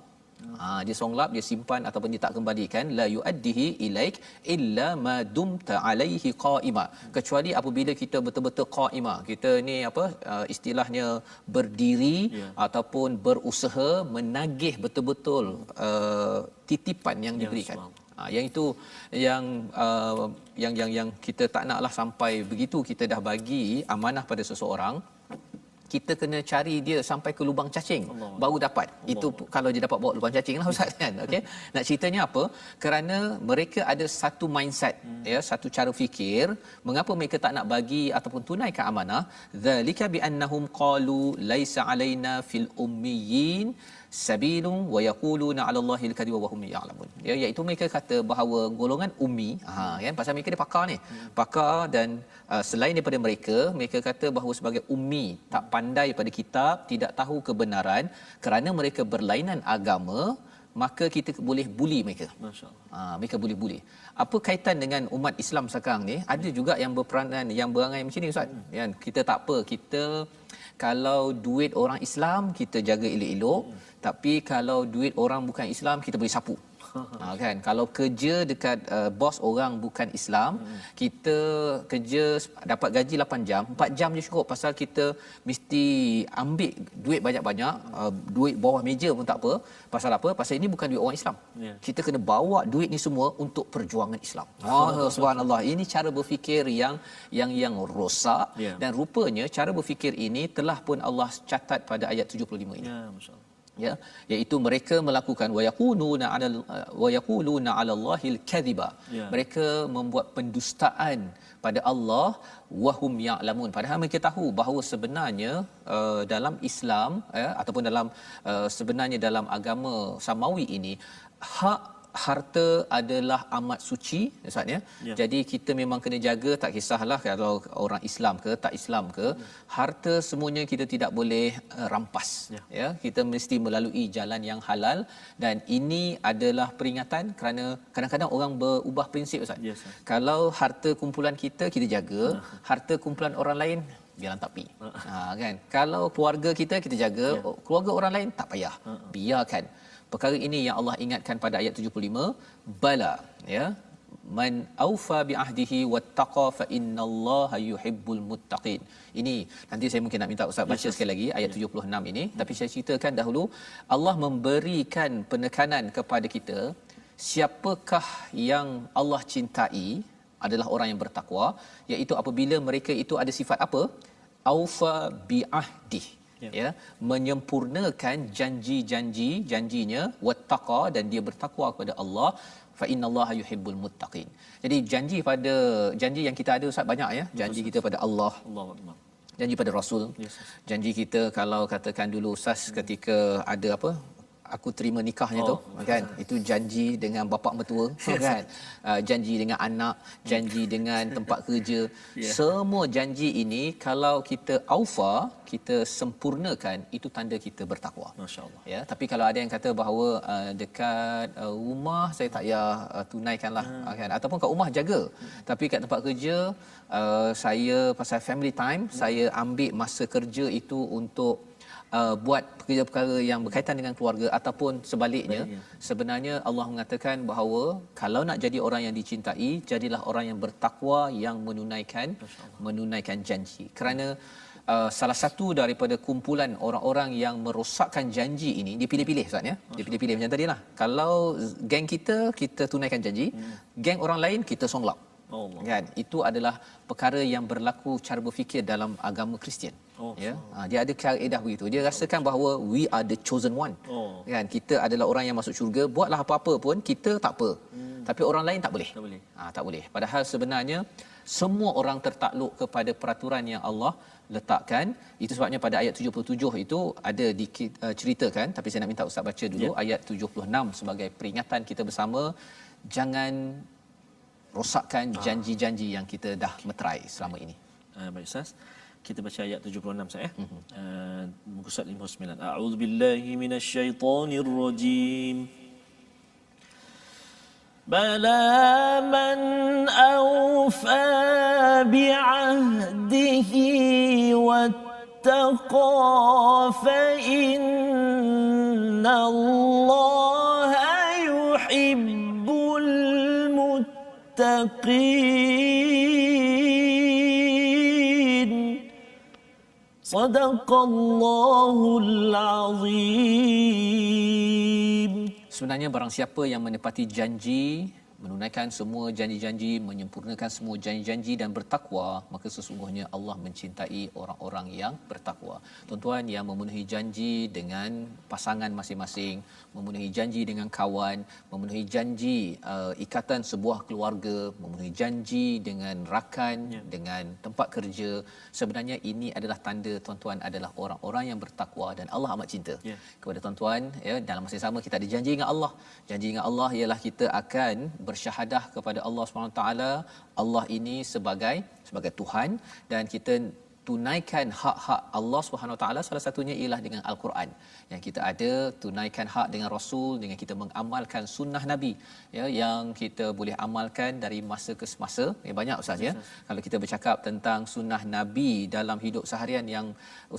Dia songlap, dia simpan ataupun dia tak kembalikan. La yuaddihi ilaik illa ma dumta alaihi qaima, kecuali apabila kita betul-betul qaima, kita ni istilahnya berdiri ataupun berusaha menagih betul-betul titipan yang diberikan. Yang itu yang kita tak naklah sampai begitu kita dah bagi amanah pada seseorang, kita kena cari dia sampai ke lubang cacing baru dapat. Itu kalau dia dapat bawa lubang cacing lah Ustaz kan. Okey. Nak ceritanya apa? Kerana mereka ada satu mindset, satu cara fikir mengapa mereka tak nak bagi ataupun tunaikan amanah. Zalika bi annahum qalu laisa alaina fil ummiyin sabilun wa yaquluna 'ala Allahi al-kadhiba wa hum ya'lamun. Iaitu mereka kata bahawa golongan ummi, kan, pasal mereka dia pakar ni. Pakar, dan selain daripada mereka kata bahawa sebagai ummi, tak pandai pada kitab, tidak tahu kebenaran, kerana mereka berlainan agama, maka kita boleh buli mereka. Masya-Allah. Mereka boleh buli. Apa kaitan dengan umat Islam sekarang ni? Ada juga yang berperanan, yang berangai macam ni Ustaz. Kan, kita tak apa, kita kalau duit orang Islam kita jaga elok-elok, tapi kalau duit orang bukan Islam kita boleh sapu. Kan, kalau kerja dekat bos orang bukan Islam, kita kerja dapat gaji 8 jam, 4 jam je cukup, pasal kita mesti ambil duit banyak-banyak, duit bawah meja pun tak apa. Pasal apa? Pasal ini bukan duit orang Islam. Kita kena bawa duit ni semua untuk perjuangan Islam. Subhanallah, ini cara berfikir yang rosak, dan rupanya cara berfikir ini telah pun Allah catat pada ayat 75 ini. Ya, masya-Allah. ya, iaitu mereka melakukan wa yaquluna 'ala Allahil kadhiba. Ya. Mereka membuat pendustaan pada Allah wahum ya'lamun, padahal mereka tahu bahawa sebenarnya dalam Islam ataupun dalam sebenarnya dalam agama samawi ini hak harta adalah amat suci, Ustaz ya. Jadi kita memang kena jaga, tak kisahlah kalau orang Islam ke tak Islam ke, harta semuanya kita tidak boleh rampas. Ya, kita mesti melalui jalan yang halal, dan ini adalah peringatan kerana kadang-kadang orang berubah prinsip, Ustaz. Yes, kalau harta kumpulan kita jaga, harta kumpulan orang lain biarlah tak pi. Kan? Kalau keluarga kita jaga, keluarga orang lain tak payah. Biarkan. Perkara ini yang Allah ingatkan pada ayat 75, bala, ya, man aufa bi ahdihi wattaqa fa innallaha yuhibbul muttaqin. Ini nanti saya mungkin nak minta Ustaz baca sekali lagi ayat 76 ini, tapi saya ceritakan dahulu Allah memberikan penekanan kepada kita, siapakah yang Allah cintai adalah orang yang bertakwa, iaitu apabila mereka itu ada sifat apa? Aufa bi ahdi, ya, menyempurnakan janjinya, wattaqa, dan dia bertakwa kepada Allah, fa innallaha yuhibbul muttaqin. Jadi janji yang kita ada, Ustaz, banyak ya. Janji kita pada Allah, janji pada Rasul, janji kita kalau katakan dulu Ustaz ketika ada apa, aku terima nikahnya tu kan, itu janji dengan bapa mertua kan, janji dengan anak, janji dengan tempat kerja. Semua janji ini kalau kita aufa, kita sempurnakan, itu tanda kita bertakwa, masya-Allah. Ya, tapi kalau ada yang kata bahawa dekat rumah saya tak payah tunaikanlah kan, ataupun kat rumah jaga, tapi kat tempat kerja saya pasal family time, saya ambil masa kerja itu untuk buat perkara-perkara yang berkaitan dengan keluarga, ataupun sebaliknya. Sebenarnya Allah mengatakan bahawa kalau nak jadi orang yang dicintai, jadilah orang yang bertakwa, yang menunaikan janji. Kerana salah satu daripada kumpulan orang-orang yang merosakkan janji ini, dia pilih-pilih, Ustaz ya. Dia pilih-pilih macam tadilah. Kalau geng kita tunaikan janji, geng orang lain kita songlap. Kan, itu adalah perkara yang berlaku cara berfikir dalam agama Kristian. Ya, dia ada kaedah begitu. Dia rasakan bahawa we are the chosen one. Kan, kita adalah orang yang masuk syurga, buatlah apa-apa pun kita tak apa. Tapi orang lain tak boleh. Tak boleh. Padahal sebenarnya semua orang tertakluk kepada peraturan yang Allah letakkan. Itu sebabnya pada ayat 77 itu ada diceritakan, tapi saya nak minta Ustaz baca dulu ayat 76 sebagai peringatan kita bersama, jangan rosakkan janji-janji yang kita dah meterai selama ini. Baik Ustaz, kita baca ayat 76 saya. Muka surat 59. A'udzubillahi minasyaitonir rajim. Bala man awfa bi'ahdihi wattaqa fa innallaha yuhibbul muttaqin. Sadaqallahul azim. Sebenarnya barang siapa yang menepati janji, menunaikan semua janji-janji, menyempurnakan semua janji-janji dan bertakwa, maka sesungguhnya Allah mencintai orang-orang yang bertakwa. Tuan-tuan, yang memenuhi janji dengan pasangan masing-masing, memenuhi janji dengan kawan, memenuhi janji ikatan sebuah keluarga, memenuhi janji dengan rakan, dengan tempat kerja, sebenarnya ini adalah tanda tuan-tuan adalah orang-orang yang bertakwa, dan Allah amat cinta kepada tuan-tuan. Ya, dalam masa yang sama kita ada janji dengan Allah. Janji dengan Allah ialah kita akan bersyahadah kepada Allah SWT, Allah ini sebagai Tuhan, dan kita tunaikan hak-hak Allah SWT. Salah satunya ialah dengan Al-Quran yang kita ada, tunaikan hak dengan Rasul, dengan kita mengamalkan sunnah Nabi, ya, yang kita boleh amalkan dari masa ke semasa. Banyak Ustaz ya. Kalau kita bercakap tentang sunnah Nabi dalam hidup seharian, yang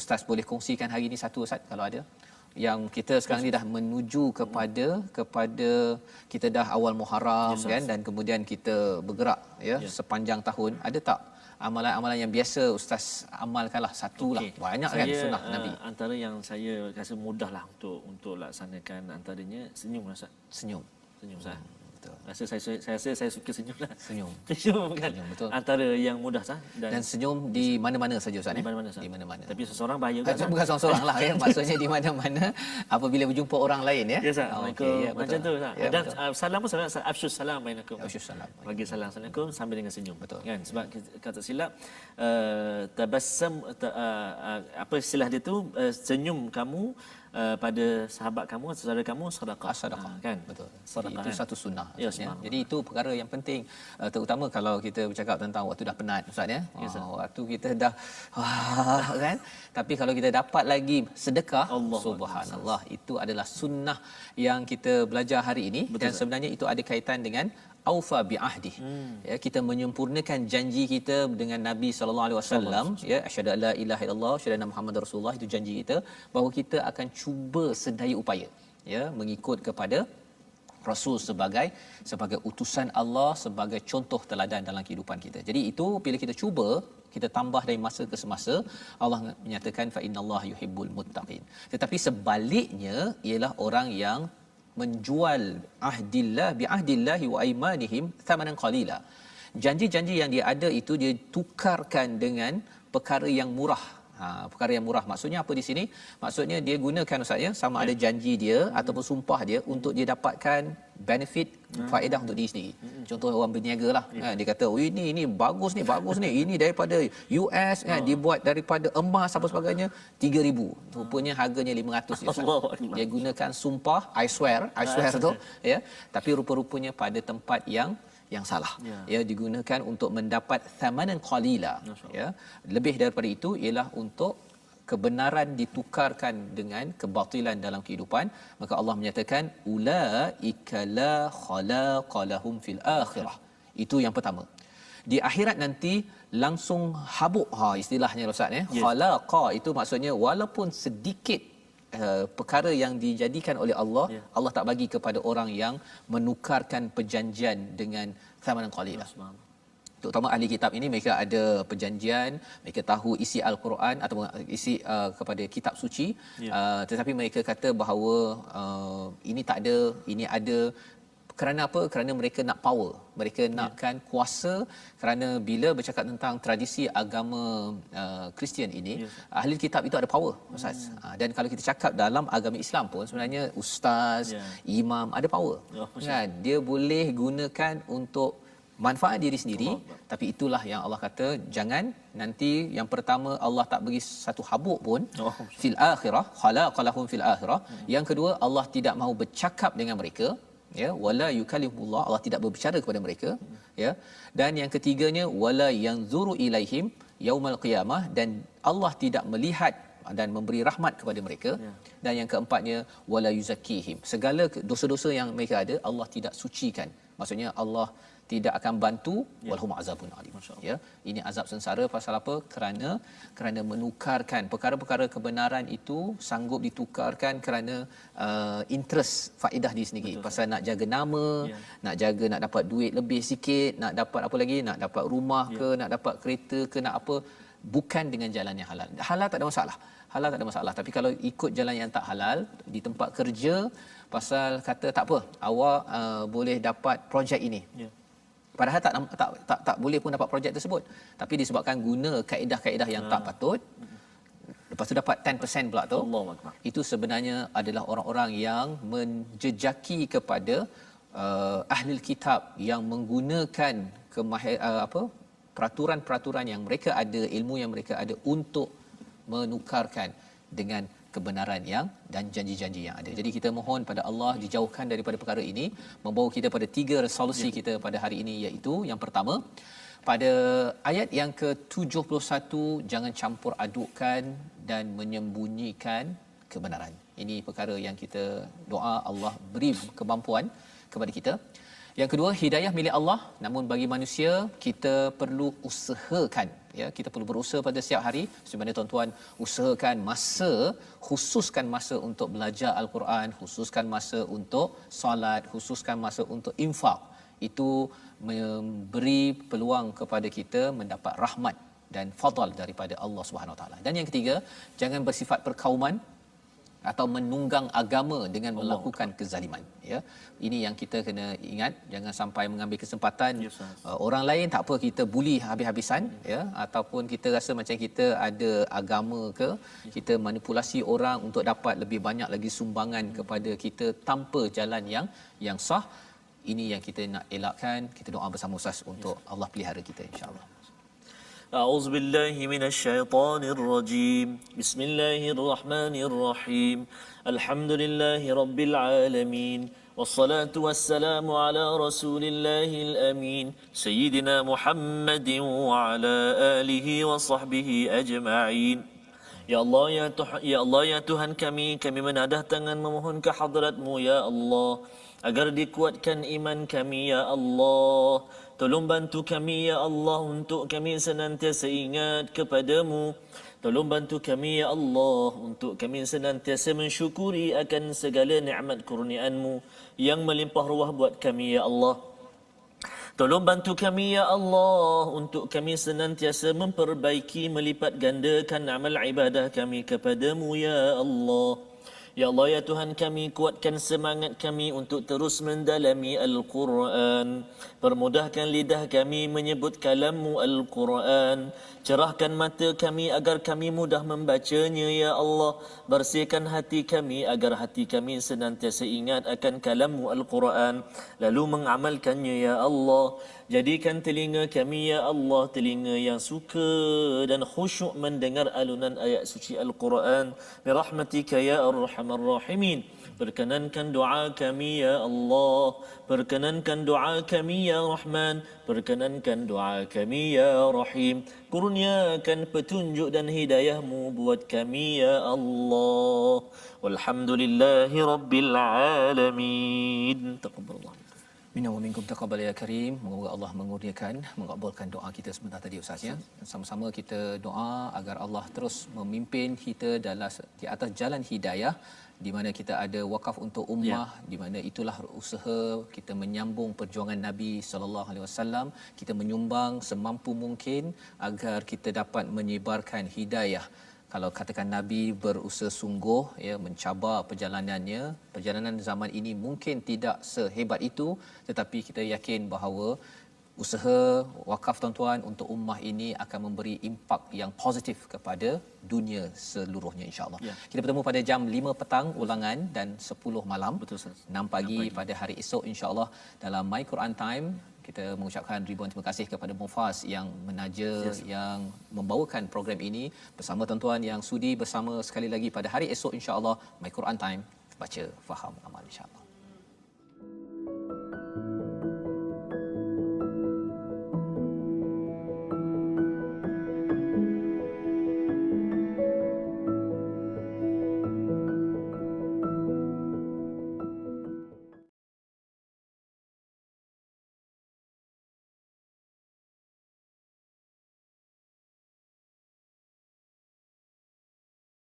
Ustaz boleh kongsikan hari ini satu, Ustaz, kalau ada, yang kita sekarang ni dah menuju kepada kita dah awal Muharram, kan, dan kemudian kita bergerak sepanjang tahun. Ada tak amalan-amalan yang biasa Ustaz amalkanlah satulah? Banyak kan sunnah Nabi. Antara yang saya rasa mudahlah untuk laksanakan, antaranya senyum Ustaz. Senyum Ustaz. Betul. Saya suka senyum lah. Senyum. Senyum kan. Senyum, betul. Antara yang mudah dan senyum di mana-mana saja Ustaz di mana-mana. di mana-mana. Tapi seseorang bahaya juga. Bukan seorang-seorang lah ya. Maksudnya di mana-mana apabila berjumpa orang lain ya. Ya, Ustaz. Okey, ya, macam tu, Ustaz. Ya, Dan betul. salam pun afsyus salam bainakum. Afsyus salam. Bagi salam Assalamualaikum sambil dengan senyum. Betul. Kan sebab kata silap tabassum apa istilah dia tu senyum kamu pada sahabat kamu, saudara kamu sedekah. Sedekah. Kan? Betul. Sedekah, Itu kan? satu sunnah. Ya, Ustaz, Jadi itu perkara yang penting terutama kalau kita bercakap tentang waktu dah penat Ustaz ya. Waktu kita dah kan. Tapi kalau kita dapat lagi sedekah, subhanallah, itu adalah sunnah yang kita belajar hari ini. Betul, dan sebenarnya itu ada kaitan dengan aufa bi ahdi. Ya, kita menyempurnakan janji kita dengan Nabi sallallahu alaihi wasallam, ya, asyhadu alla ilaha illallah, asyhadu anna muhammadar rasulullah, itu janji kita bahawa kita akan cuba sedaya upaya ya mengikut kepada Rasul sebagai utusan Allah, sebagai contoh teladan dalam kehidupan kita. Jadi itu bila kita cuba, kita tambah dari masa ke semasa, Allah menyatakan fa innallaha yuhibbul muttaqin. Tetapi sebaliknya ialah orang yang menjual ahdillah bi ahdillahi wa aimanihim thamanan qalila. Janji-janji yang dia ada itu dia tukarkan dengan perkara yang murah. Perkara yang murah maksudnya apa di sini? Maksudnya dia gunakan Ustaz ya, sama ada janji dia ataupun sumpah dia untuk dia dapatkan benefit, faedah untuk diri sendiri. Contoh orang berniaga lah, kan? Dia kata, "Oh ini bagus ni, ini daripada US kan, dibuat daripada emas apa sebagainya, 3,000." Rupanya harganya 500 Ustaz. Dia gunakan sumpah, I swear tu ya, tapi rupa-rupanya pada tempat yang salah. Ya, digunakan untuk mendapat thamanan qalila. Ya, lebih daripada itu ialah untuk kebenaran ditukarkan dengan kebatilan dalam kehidupan. Maka Allah menyatakan ulaika la khalaqa lahum fil akhirah. Itu yang pertama. Di akhirat nanti langsung habuk istilahnya Ustaz ya. Khalaqa itu maksudnya walaupun sedikit perkara yang dijadikan oleh Allah, Allah tak bagi kepada orang yang menukarkan perjanjian dengan thamanan qalila. Terutama ahli kitab ini, mereka ada perjanjian, mereka tahu isi al-Quran ataupun isi kepada kitab suci, tetapi mereka kata bahawa ini tak ada, ini ada. Kerana apa? Kerana mereka nak power. Mereka nakkan kuasa, kerana bila bercakap tentang tradisi agama Kristian ini, ahli kitab itu ada power, Ustaz. Dan kalau kita cakap dalam agama Islam pun sebenarnya ustaz, imam ada power. Kan? Dia boleh gunakan untuk manfaat diri sendiri, tapi itulah yang Allah kata jangan nanti yang pertama Allah tak bagi satu habuk pun fil akhirah, khalaqalahum fil akhirah. Yang kedua, Allah tidak mahu bercakap dengan mereka, ya, wala yukallimullah, Allah tidak berbicara kepada mereka, ya. Dan yang ketiganya wala yanzuru ilaihim yaumal qiyamah, dan Allah tidak melihat dan memberi rahmat kepada mereka. Dan yang keempatnya wala yuzakkihim, segala dosa-dosa yang mereka ada Allah tidak sucikan. Maksudnya Allah tidak akan bantu, walhum azabun alim. Ya, ini azab sengsara. Pasal apa? Kerana menukarkan perkara-perkara kebenaran itu sanggup ditukarkan kerana interest faedah diri sendiri. Pasal nak jaga nama, nak dapat duit lebih sikit, nak dapat apa lagi, nak dapat rumah ke, nak dapat kereta ke, nak apa, bukan dengan jalan yang halal. Halal tak ada masalah. Halal tak ada masalah. Tapi kalau ikut jalan yang tak halal di tempat kerja, pasal kata tak apa, awak boleh dapat projek ini. Padahal tak boleh pun dapat projek tersebut. Tapi disebabkan guna kaedah-kaedah yang tak patut, lepas tu dapat 10% pula tu. Itu sebenarnya adalah orang-orang yang menjejaki kepada ahli kitab yang menggunakan peraturan-peraturan yang mereka ada, ilmu yang mereka ada untuk menukarkan dengan kebenaran dan janji-janji yang ada. Jadi kita mohon pada Allah dijauhkan daripada perkara ini, membawa kita pada 3 resolusi kita pada hari ini, iaitu yang pertama, pada ayat yang ke-71, jangan campur adukkan dan menyembunyikan kebenaran. Ini perkara yang kita doa Allah beri kemampuan kepada kita. Yang kedua, hidayah milik Allah, namun bagi manusia kita perlu usahakan, ya, kita perlu berusaha pada setiap hari. Sebenarnya tuan-tuan, usahakan masa, khususkan masa untuk belajar al-Quran, khususkan masa untuk solat, khususkan masa untuk infak. Itu memberi peluang kepada kita mendapat rahmat dan fadal daripada Allah Subhanahu Wa Taala. Dan yang ketiga, jangan bersifat perkauman, atau menunggang agama dengan melakukan kezaliman, ya. Ini yang kita kena ingat, jangan sampai mengambil kesempatan orang lain tak apa kita buli habis-habisan, ya, ataupun kita rasa macam kita ada agama ke, kita manipulasi orang untuk dapat lebih banyak lagi sumbangan kepada kita tanpa jalan yang sah. Ini yang kita nak elakkan. Kita doa bersama Ustaz untuk Allah pelihara kita, insya-Allah. أعوذ بالله من الشيطان الرجيم بسم الله الرحمن الرحيم الحمد لله رب العالمين والصلاة والسلام على رسول الله الأمين سيدنا محمد وعلى آله وصحبه أجمعين. Ya Allah, ya Allah, ya Tuhan kami menadah tangan memohon ke hadrat-Mu ya Allah, agar dikuatkan iman kami ya Allah. Tolong bantu kami ya Allah untuk kami senantiasa ingat kepadamu. Tolong bantu kami ya Allah untuk kami senantiasa mensyukuri akan segala nikmat kurniaan-Mu yang melimpah ruah buat kami ya Allah. Tolong bantu kami ya Allah untuk kami senantiasa memperbaiki, melipat gandakan amal ibadah kami kepadamu ya Allah. Ya Allah, ya Tuhan kami, kuatkan semangat kami untuk terus mendalami Al-Quran. Permudahkan lidah kami menyebut kalam-Mu Al-Quran. Cerahkan mata kami agar kami mudah membacanya ya Allah. Bersihkan hati kami agar hati kami senantiasa ingat akan kalam-Mu Al-Quran, lalu mengamalkannya ya Allah. Jadikan telinga kami ya Allah telinga yang suka dan khusyuk mendengar alunan ayat suci Al-Quran. Birahmatika ya Arhamar Rahimin. Perkenankan doa kami ya Allah. Perkenankan doa kami ya Rahman. Perkenankan doa kami ya Rahim. Kurniakan petunjuk dan hidayah-Mu buat kami ya Allah. Walhamdulillahi Rabbil Alamin. Taqabbalallah. Minna wa minkum taqabbal ya karim. Moga Allah mengurniakan, mengabulkan doa kita sebentar tadi Ustaz, ya. Sama-sama kita doa agar Allah terus memimpin kita dalam di atas jalan hidayah, di mana kita ada wakaf untuk ummah, di mana itulah usaha kita menyambung perjuangan Nabi sallallahu alaihi wasallam. Kita menyumbang semampu mungkin agar kita dapat menyebarkan hidayah. Kalau katakan Nabi berusaha sungguh, ya, mencabar perjalanannya, perjalanan zaman ini mungkin tidak sehebat itu, tetapi kita yakin bahawa usaha wakaf tuan-tuan untuk ummah ini akan memberi impak yang positif kepada dunia seluruhnya, insya-Allah. Ya. Kita bertemu pada jam 5 petang ulangan dan 10 malam. Betul, Ustaz. 6 pagi pada hari esok, insya-Allah, dalam My Quran Time. Kita mengucapkan ribuan terima kasih kepada Mufaz yang menaja, yang membawakan program ini bersama tuan-tuan yang sudi bersama sekali lagi pada hari esok, insya-Allah. My Quran Time, baca, faham, amal, insya-Allah.